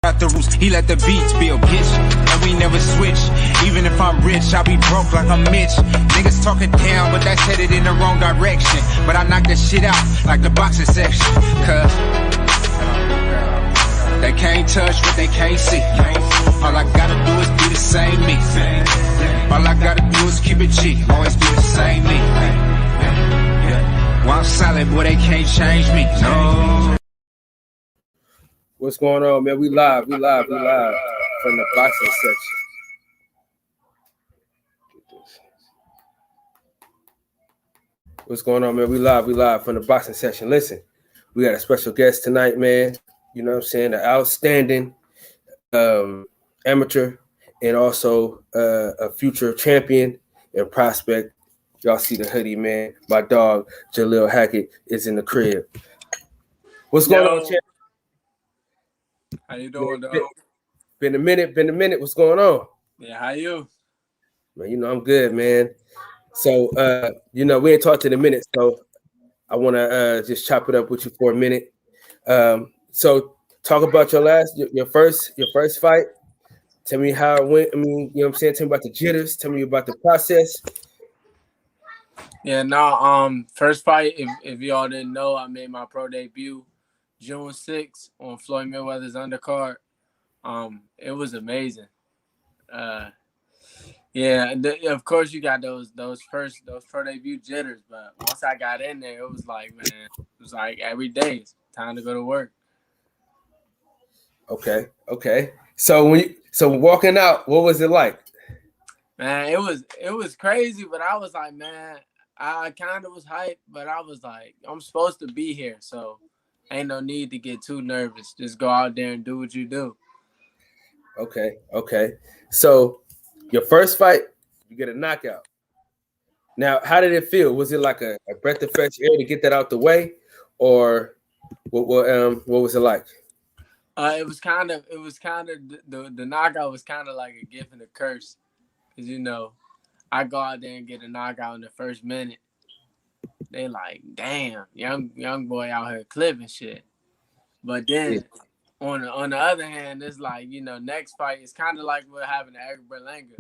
Out the roots, he let the beats build, bitch, and we never switch. Even if I'm rich, I'll be broke like I'm Mitch. Niggas talking down, but that's headed in the wrong direction. But I knock that shit out like the boxing section. Cause they can't touch what they can't see. All I gotta do is be the same me. All I gotta do is keep it G. Always be the same me. While I'm solid, boy, they can't change me. No. What's going on, man? We live from the boxing section. What's going on, man? We live from the boxing section. Listen, we got a special guest tonight, man. You know what I'm saying? An outstanding amateur and also a future champion and prospect. Y'all see the hoodie, man. My dog, Jalil Hackett, is in the crib. What's going on, champ? How you doing, dog? Been a minute. What's going on? Yeah, how you? Man, you know, I'm good, man. So, you know, we ain't talked in a minute, so I want to just chop it up with you for a minute. So talk about your first fight. Tell me how it went. I mean, you know what I'm saying? Tell me about the jitters. Tell me about the process. Yeah, no, first fight, if y'all didn't know, I made my pro debut June 6th on Floyd Mayweather's undercard. It was amazing. Yeah, of course you got those pro debut jitters, but once I got in there, it was like every day it's time to go to work. Okay. So walking out, what was it like? Man, it was crazy, but I was like, man, I kind of was hyped, but I was like, I'm supposed to be here, so ain't no need to get too nervous. Just go out there and do what you do. Okay. So your first fight, you get a knockout. Now, how did it feel? Was it like a breath of fresh air to get that out the way, or what was it like? It was kind of the knockout was kind of like a gift and a curse, because you know I go out there and get a knockout in the first minute. They like, damn, young boy out here clipping shit. But then on the other hand, it's like, you know, next fight is kind of like what happened to Eric Berlanga.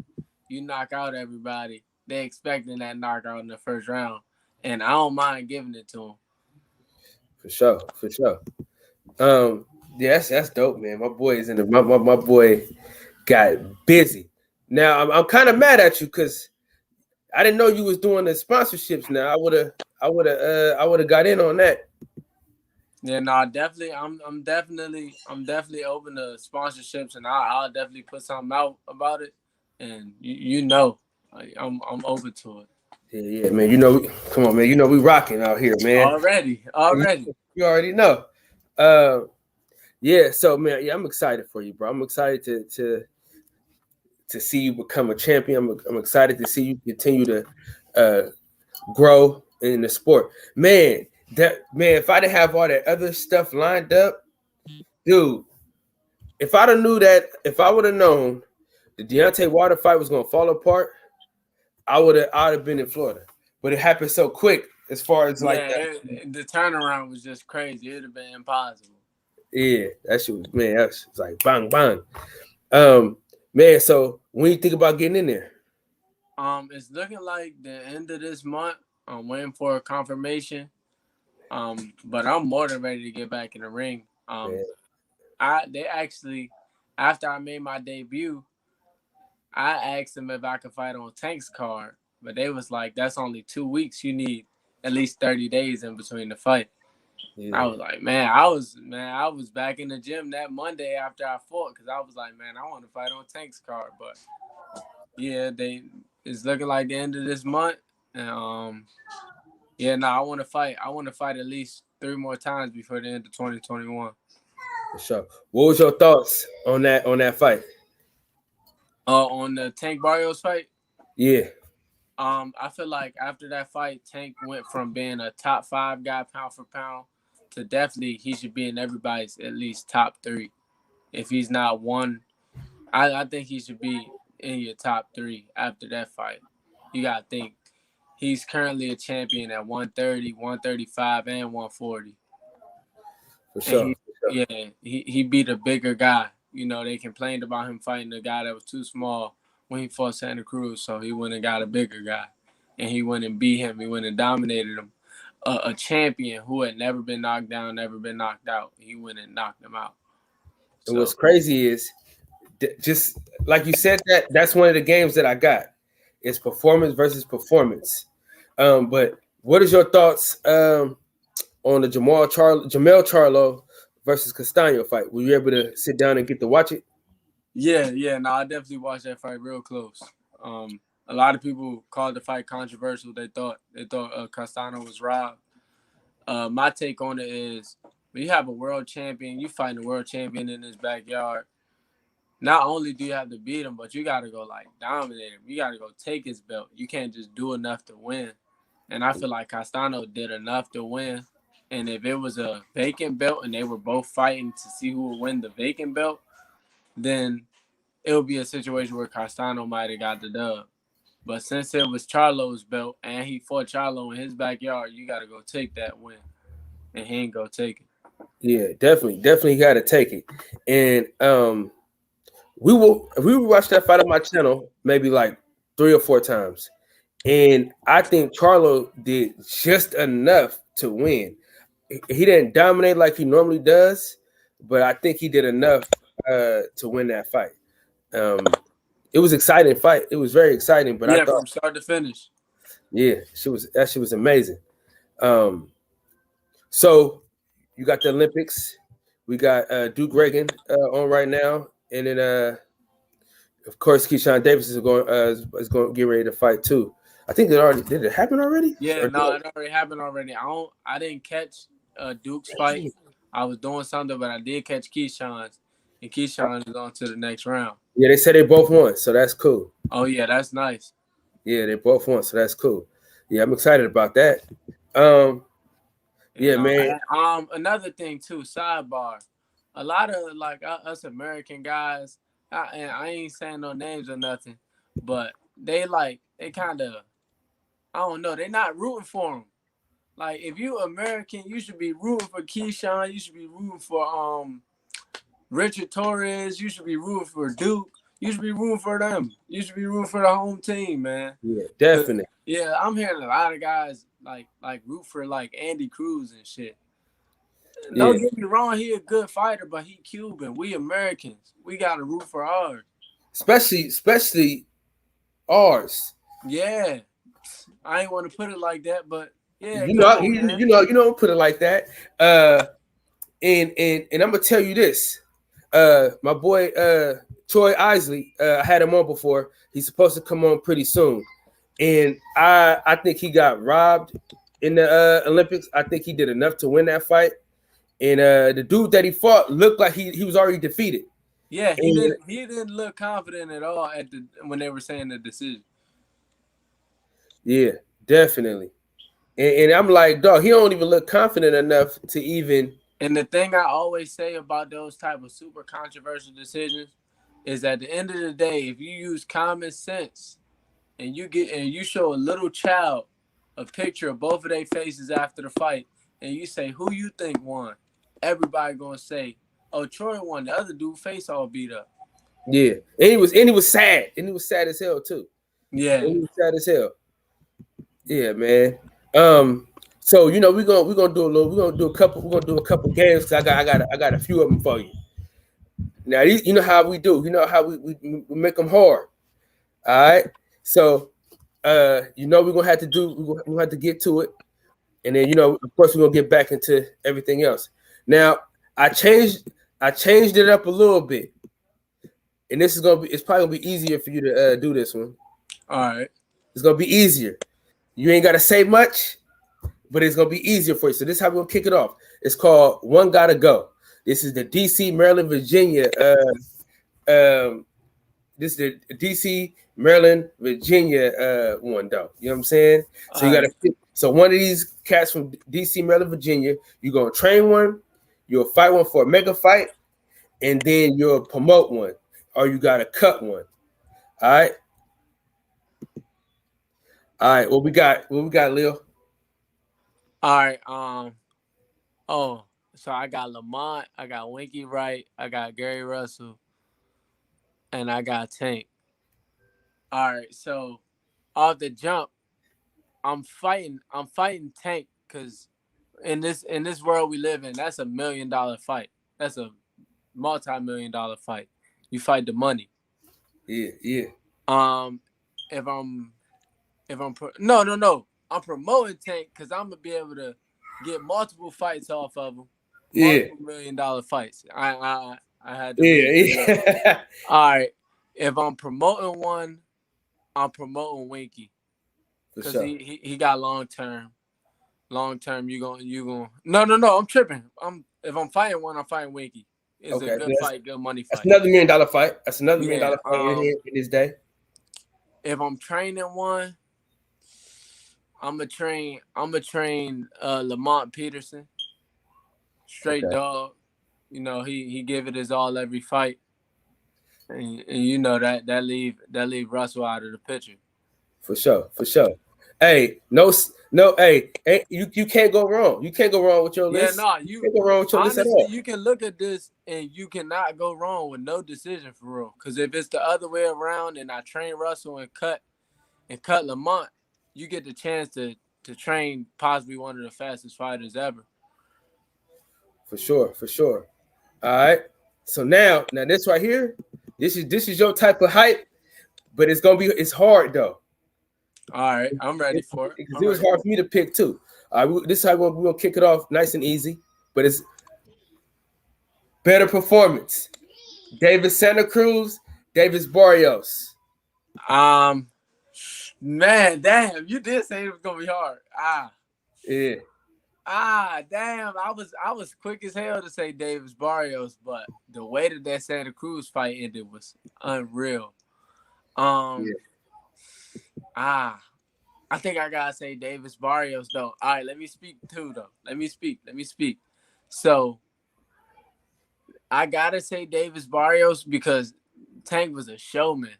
You knock out everybody, they expecting that knockout in the first round, and I don't mind giving it to them. For sure. Yeah, that's dope, man. My boy is in the my boy got busy. Now I'm kind of mad at you because I didn't know you was doing the sponsorships. Now I would have got in on that. Yeah, no, definitely. I'm definitely open to sponsorships, and I'll definitely put something out about it. And you know, I'm open to it. Yeah, man. You know, come on, man. You know we rocking out here, man. Already. You already know. Yeah. So, man, yeah, I'm excited for you, bro. I'm excited to see you become a champion. I'm excited to see you continue to grow in the sport, man. If I didn't have all that other stuff lined up, dude, if I would have known the Deontay Wilder fight was gonna fall apart, I would have been in Florida. But it happened so quick as far as like the turnaround was just crazy. It'd have been impossible. Yeah, that shit was, man, that's like bang bang. Man, so when you think about getting in there? It's looking like the end of this month. I'm waiting for a confirmation. But I'm more than ready to get back in the ring. They actually, after I made my debut, I asked them if I could fight on Tank's card, but they was like, "That's only 2 weeks. You need at least 30 days in between the fight." Yeah. I was like, I was back in the gym that Monday after I fought because I was like, man, I want to fight on Tank's card, but yeah, it's looking like the end of this month, and I want to fight. I want to fight at least 3 more times before the end of 2021. For sure. What was your thoughts on that fight? On the Tank Barrios fight? Yeah. I feel like after that fight, Tank went from being a top 5 guy pound for pound to definitely he should be in everybody's at least top 3. If he's not one, I think he should be in your top 3 after that fight. You got to think. He's currently a champion at 130, 135, and 140. For sure. He beat a bigger guy they complained about him fighting a guy that was too small when he fought Santa Cruz, so he went and got a bigger guy, and he went and beat him. He went and dominated him. A champion who had never been knocked down, never been knocked out. He went and knocked him out. And what's crazy is, just like you said, that's one of the games that I got. It's performance versus performance. But what is your thoughts on the Jamel Charlo versus Castaño fight? Were you able to sit down and get to watch it? Yeah. No, I definitely watched that fight real close. A lot of people called the fight controversial. They thought Castaño was robbed. My take on it is, when you have a world champion, you fighting a world champion in his backyard. Not only do you have to beat him, but you got to go dominate him. You got to go take his belt. You can't just do enough to win. And I feel like Castaño did enough to win. And if it was a vacant belt and they were both fighting to see who would win the vacant belt, then it would be a situation where Castaño might have got the dub. But since it was Charlo's belt and he fought Charlo in his backyard, you got to go take that win. And he ain't go take it. Yeah, definitely got to take it. And we will watch that fight on my channel maybe 3 or 4 times. And I think Charlo did just enough to win. He didn't dominate like he normally does, but I think he did enough to win that fight. It was an exciting fight. It was very exciting. But I thought, from start to finish. Yeah, that shit was amazing. So you got the Olympics. We got Duke Reagan on right now, and then of course Keyshawn Davis is going to get ready to fight too. I think did it happen already? Yeah, it already happened already. I didn't catch Duke's fight. I was doing something, but I did catch Keyshawn's, and Keyshawn is on to the next round. Yeah, they said they both won, so that's cool. Oh yeah, that's nice. Yeah, they both won, so that's cool. Yeah, I'm excited about that. Yeah, man. Another thing too, sidebar. A lot of us American guys, and I ain't saying no names or nothing, but they kind of, I don't know, they're not rooting for him. Like, if you American, you should be rooting for Keyshawn. You should be rooting for Richard Torres. You should be rooting for Duke. You should be rooting for them. You should be rooting for the home team, man. Yeah, definitely. Yeah, I'm hearing a lot of guys like root for Andy Cruz and shit. Don't get me wrong, he a good fighter, but he Cuban. We Americans, we gotta root for ours. Especially ours. Yeah, I ain't want to put it like that, but yeah, you don't put it like that. And I'm gonna tell you this. My boy Troy Isley, I had him on before. He's supposed to come on pretty soon, and I think he got robbed in the Olympics. I think he did enough to win that fight, and the dude that he fought looked like he was already defeated. Yeah, he didn't look confident at all when they were saying the decision. Yeah, definitely. And I'm like, dog, he don't even look confident enough to even. And the thing I always say about those type of super controversial decisions is, at the end of the day, if you use common sense and you show a little child a picture of both of their faces after the fight, and you say, who you think won, everybody gonna say, oh, Troy won. The other dude face all beat up. Yeah, and he was sad, and he was sad as hell too. Yeah, and he was sad as hell. Yeah, man. So we're gonna do a couple games, because I got a few of them for you. Now you know how we do. You know how we make them hard. All right. So we're gonna have to get to it, and then of course we're gonna get back into everything else. Now I changed it up a little bit, and it's probably gonna be easier for you to do this one. All right. It's gonna be easier. You ain't gotta say much, but it's gonna be easier for you. So this is how we're gonna kick it off. It's called One Gotta Go. This is the DC, Maryland, Virginia. This is the DC, Maryland, Virginia one, though. You know what I'm saying? So you gotta pick. So one of these cats from DC, Maryland, Virginia, you're gonna train one, you'll fight one for a mega fight, and then you'll promote one, or you gotta cut one. All right. All right. What we got, Lil? All right. So I got Lamont, I got Winky Wright, I got Gary Russell, and I got Tank. All right, so off the jump, I'm fighting Tank because in this world we live in, that's $1 million fight. That's a multi-million-dollar fight. You fight the money. Yeah, yeah. Um, if I'm no, I'm promoting Tank because I'm gonna be able to get multiple fights off of him, Yeah. multiple $1 million fights. I had to Yeah, leave it up. yeah. All right, if I'm promoting one, I'm promoting Winky For because sure. he got long term. Long term, you going no. I'm tripping. If I'm fighting one, I'm fighting Winky. It's a Okay. good fight, good money That's fight. another $1 million fight. That's another Yeah. $1 million fight right here in this day. If I'm training one, I'm gonna train Lamont Peterson. Straight Okay. dog. You know, he give it his all every fight. And you know that leave Russell out of the picture. For sure. For sure. Hey, hey, you can't go wrong. You can't go wrong with your Yeah, list. no, You you can't go wrong with your list at honestly all. you can look at this and you cannot go wrong with no decision for real. Because if it's the other way around and I train Russell and cut Lamont, you get the chance to train possibly one of the fastest fighters ever. For sure. For sure. All right. So now this right here, this is your type of hype, but it's hard though. All right, I'm ready for it. Because I'm it was ready hard for for me to pick too. This is how we're gonna kick it off nice and easy, but it's better performance. Davis Santa Cruz, Davis Barrios. it. Man, damn, you did say it was gonna be hard. Yeah. Damn. I was quick as hell to say Davis Barrios, but the way that Santa Cruz fight ended was unreal. Yeah. I think I gotta say Davis Barrios though. All right, let me speak too though. Let me speak. So I gotta say Davis Barrios because Tank was a showman.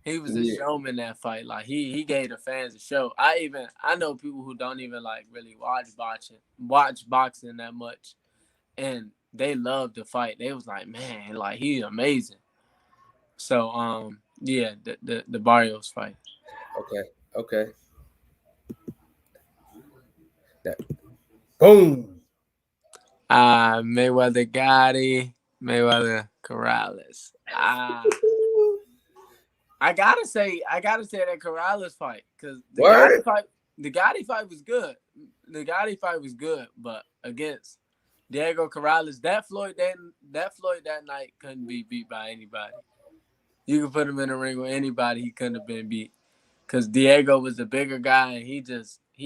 He was a Yeah. showman that fight. Like he gave the fans a show. I know people who don't even like really watch boxing that much, and they loved the fight. They was like, man, like he's amazing. So yeah, the Barrios fight. Okay. Okay. That. Boom. Mayweather Gotti, Mayweather Corrales. I gotta say that Corrales fight because Word. the Gotti fight was good. The Gotti fight was good, but against Diego Corrales, that Floyd that night couldn't be beat by anybody. You could put him in a ring with anybody, he couldn't have been beat because Diego was the bigger guy and he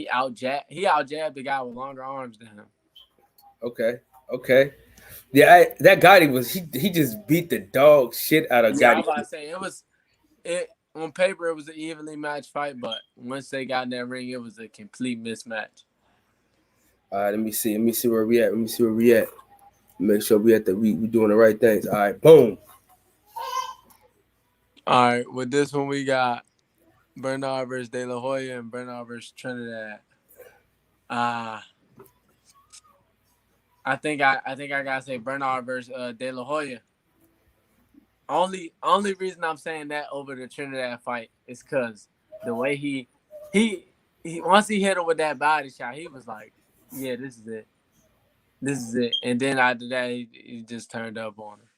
out jabbed the guy with longer arms than him. Okay. Okay. Yeah, that Gotti was he just beat the dog shit out of Yeah, I Gotti. was about to say it on paper it was an evenly matched fight, but once they got in that ring, it was a complete mismatch. All right, let me see where we at. Make sure we doing the right things. All right, boom. All right, with this one we got Bernard versus De La Hoya and Bernard versus Trinidad. I think I gotta say Bernard versus De La Hoya. Only reason I'm saying that over the Trinidad fight is because the way he once he hit him with that body shot, he was like, yeah, this is it. And then after that, he just turned up on him.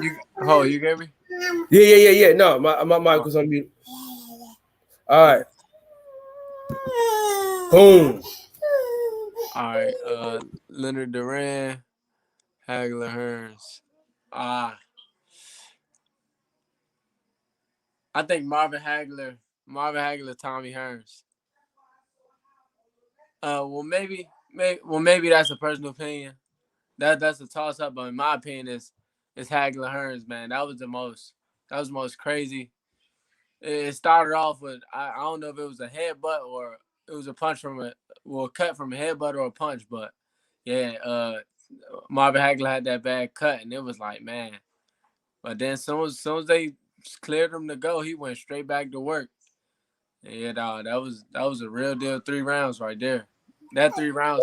You get me? Yeah. No, my mic was on mute. All right. Boom. All right. Leonard Duran, Hagler Hearns. I think Marvin Hagler, Tommy Hearns. Maybe that's a personal opinion. That's a toss up, but in my opinion, it's Hagler Hearns, man. That was the most crazy. It started off with I don't know if it was a headbutt or it was a punch cut from a headbutt or a punch, but yeah, Marvin Hagler had that bad cut, and it was like, man. But then soon as they cleared him to go, he went straight back to work. Yeah, dog, that was a real deal 3 rounds right there. That 3 round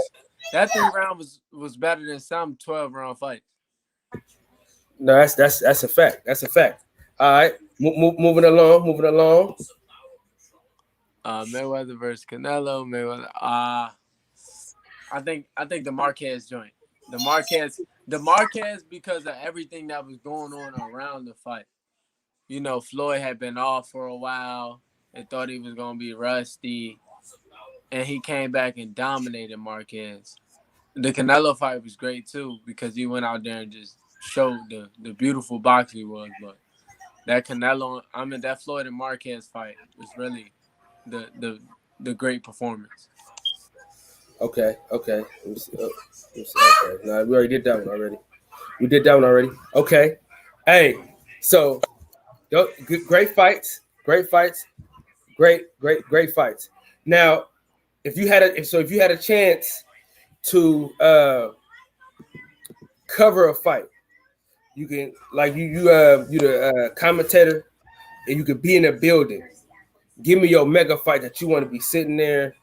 was better than some 12-round fights. No, that's a fact. That's a fact. All right, moving along. Mayweather versus Canelo. Mayweather. I think the Marquez joint. The Marquez because of everything that was going on around the fight. You know, Floyd had been off for a while and thought he was gonna be rusty, and he came back and dominated Marquez. The Canelo fight was great too because he went out there and just showed the beautiful boxer he was. But that that Floyd and Marquez fight was really the great performance. Okay. Let me see. Okay. No, we already did that one already. Okay. Hey, so great fights. Great fights. Now, if you had a chance to cover a fight, you can you the commentator, and you could be in a building. Give me your mega fight that you want to be sitting there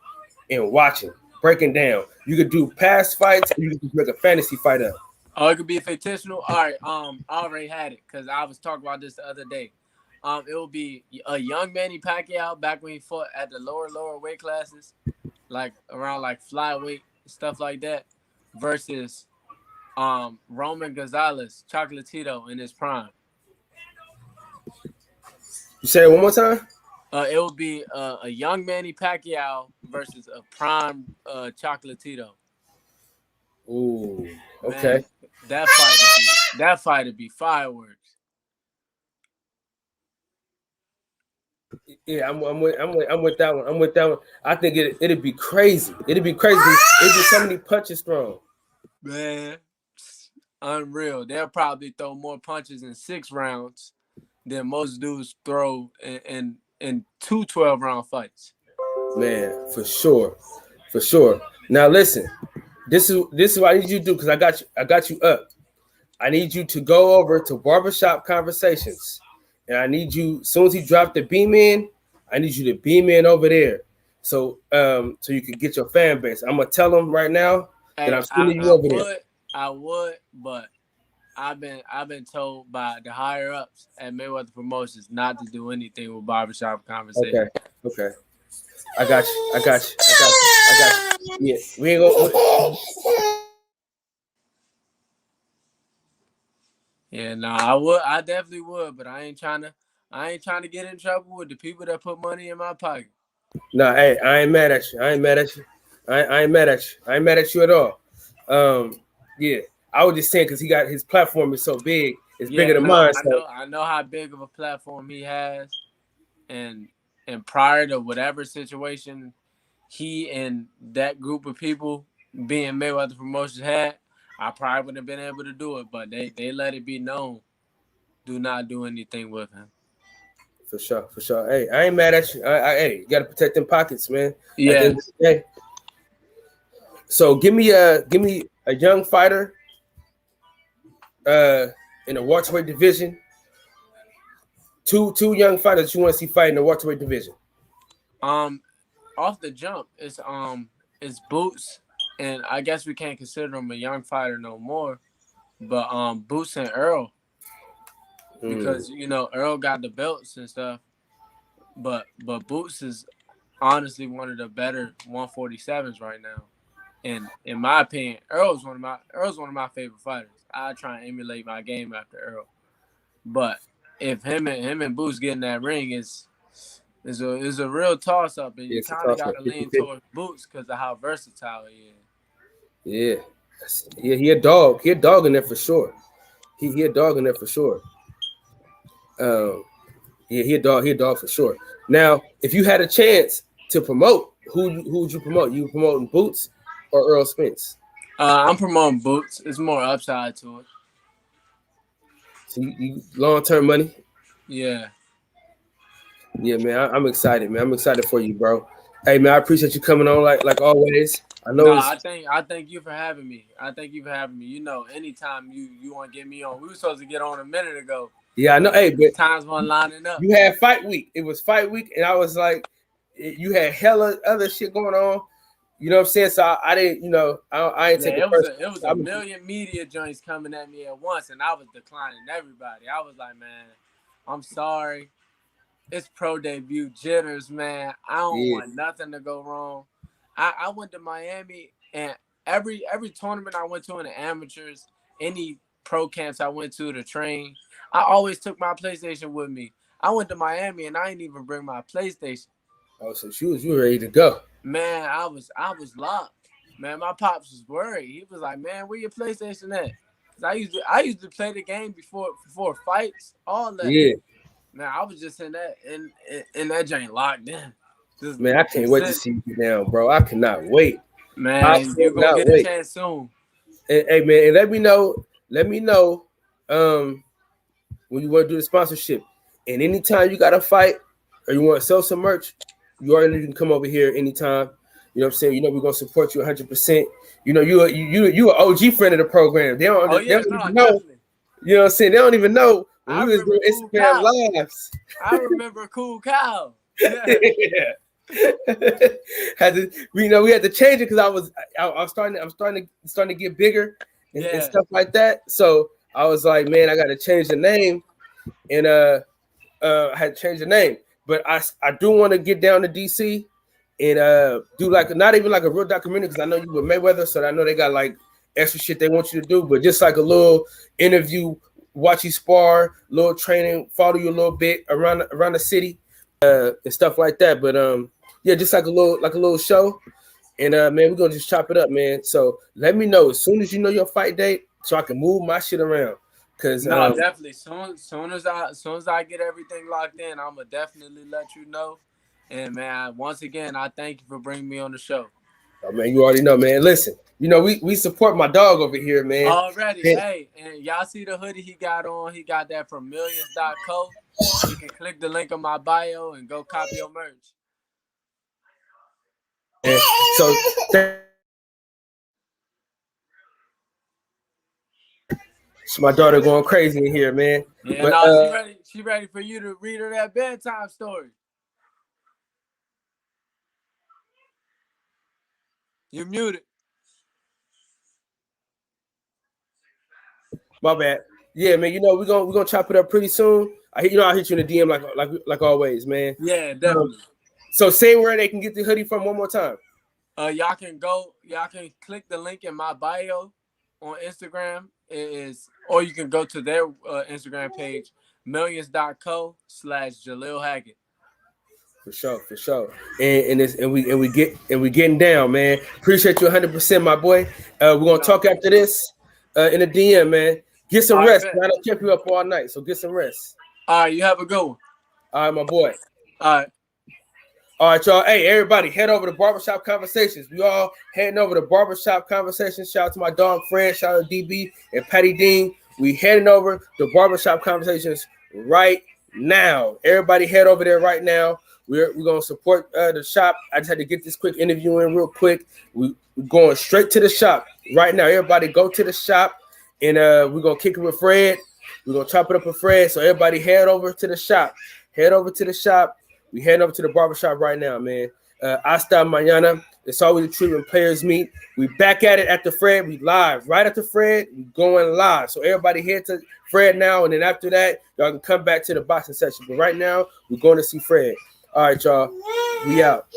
and watching, breaking down. You could do past fights, and you could just make a fantasy fight up. Oh, it could be fictional. All right. I already had it because I was talking about this the other day. It will be a young Manny Pacquiao back when he fought at the lower weight classes, like around like flyweight stuff like that, versus Roman Gonzalez, Chocolatito in his prime. You say it one more time. It will be a young Manny Pacquiao versus a prime Chocolatito. Ooh, okay. Man, that fight would be fireworks. Yeah, I'm with that one. I'm with that one. I think it'd be crazy. It'd be so many punches thrown. Man, unreal. They'll probably throw more punches in 6 rounds than most dudes throw in 2 12-round fights. Man, for sure. Now listen, this is what I need you to do because I got you up. I need you to go over to Barbershop Conversations, and I need you as soon as he dropped the beam in, I need you to beam in over there, so you can get your fan base. I'm gonna tell them right now that I'm sending you over there. I would, but I've been told by the higher ups at Mayweather Promotions not to do anything with Barbershop Conversations. Okay. I got you. Yeah, we ain't gonna. Yeah, no, I definitely would, but I ain't trying to get in trouble with the people that put money in my pocket. No, hey, I ain't mad at you. I ain't mad at you at all. Yeah, I was just saying because he got his platform is so big, it's bigger than mine. I know how big of a platform he has, and prior to whatever situation he and that group of people being Mayweather Promotions had, I probably wouldn't have been able to do it, but they let it be known. Do not do anything with him. For sure. Hey, I ain't mad at you. Hey, you gotta protect them pockets, man. Yeah. So give me a young fighter in the welterweight division. Two young fighters you want to see fight in the welterweight division. Off the jump, it's Boots, and I guess we can't consider him a young fighter no more, but Boots and Earl. Because Earl got the belts and stuff, but Boots is honestly one of the better 147s right now, and in my opinion, Earl's one of my favorite fighters. I try and emulate my game after Earl, but if him and Boots get in that ring, is a real toss up, and you kind of got to lean towards Boots because of how versatile he is. Yeah, he a dog. He a dog in there for sure. He a dog in there for sure. He a dog for sure. Now, if you had a chance to promote, who would you promote? You promoting Boots or Earl Spence? I'm promoting Boots. It's more upside to it. So you long-term money? Yeah. Yeah, man. I'm excited, man. I'm excited for you, bro. Hey, man, I appreciate you coming on like always. I know. I thank you for having me. Anytime you want to get me on, we were supposed to get on a minute ago. Yeah, I know. Hey, but times one lining up. You had fight week. It was fight week, and I was like, you had hella other shit going on. You know what I'm saying? So I didn't, I ain't take it personal. It was a million media joints coming at me at once, and I was declining everybody. I was like, man, I'm sorry. It's pro debut jitters, man. I don't want nothing to go wrong. I went to Miami, and every tournament I went to in the amateurs, any pro camps I went to train, I always took my PlayStation with me. I went to Miami, and I didn't even bring my PlayStation. Oh, so you were ready to go. Man, I was locked. Man, my pops was worried. He was like, man, where your PlayStation at? Because I used to play the game before fights, all that. Yeah. Man, I was just in that joint locked in. Man, I can't wait to see you down, bro. I cannot wait. Man, you're gonna get a chance soon. And, hey, man, and let me know when you want to do the sponsorship. And anytime you got to fight or you want to sell some merch, you already know you can come over here anytime. You know what I'm saying? We're gonna support you 100%. You an OG friend of the program. They don't know. You know what I'm saying? They don't even know when we was doing Instagram lives. I remember Cool Cow. Yeah. We had to change it because I'm starting to get bigger and stuff like that. So I was like, man, I got to change the name, and I had to change the name. But I do want to get down to DC and do not even like a real documentary, because I know you with Mayweather, so I know they got like extra shit they want you to do, but just like a little interview, watch you spar, little training, follow you a little bit around the city and stuff like that. But just like a little show. And man, we're gonna just chop it up, man. So let me know as soon as you know your fight date, so I can move my shit around. Cause definitely. Soon as I get everything locked in, I'm gonna definitely let you know. And man, once again, I thank you for bringing me on the show. Oh man, you already know, man. Listen, we support my dog over here, man. Already, hey, and y'all see the hoodie he got on? He got that from millions.co. You can click the link in my bio and go copy your merch. And so it's my daughter going crazy in here, man. Yeah, but, she ready for you to read her that bedtime story. You're muted. My bad. Yeah, man. We're gonna chop it up pretty soon. I'll hit you in the DM like always, man. Yeah, definitely. So say where they can get the hoodie from one more time. Y'all can click the link in my bio on Instagram. Or you can go to their Instagram page, millions.co/Jalil Hackett. For sure. And we getting down, man. Appreciate you 100%, my boy. We're gonna talk after this in the DM, man. Get some rest. Man. I don't keep you up all night, so get some rest. All right, you have a good one. All right, my boy. All right, y'all. Hey, everybody, head over to Barbershop Conversations. We all heading over to Barbershop Conversations. Shout out to my dog Fred. Shout out to DB and Patty Dean. We heading over to Barbershop Conversations right now. Everybody head over there right now. We're going to support the shop. I just had to get this quick interview in real quick. We're going straight to the shop right now. Everybody go to the shop, and we're going to kick it with Fred. We're going to chop it up with Fred. So everybody head over to the shop. Head over to the shop. We heading over to the barbershop right now, man. Hasta mañana. It's always a treat when players meet. We back at it after Fred. We live. Right after Fred, we going live. So everybody head to Fred now, and then after that, y'all can come back to the boxing session. But right now, we're going to see Fred. All right, y'all. We out.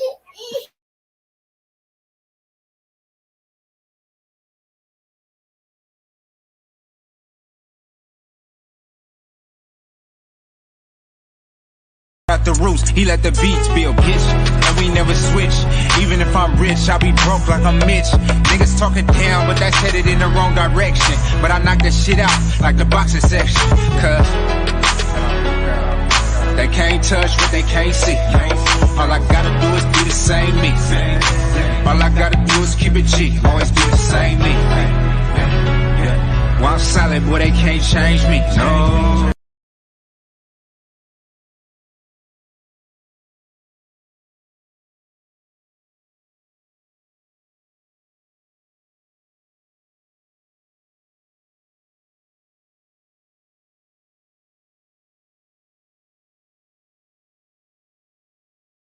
Out the roots, he let the beats build, bitch, and we never switch. Even if I'm rich, I'll be broke like I'm Mitch. Niggas talking down, but that's headed in the wrong direction. But I knock that shit out like the boxing section, cause they can't touch what they can't see. All I gotta do is be the same me. All I gotta do is keep it G, always be the same me. While I'm solid, boy, they can't change me. No.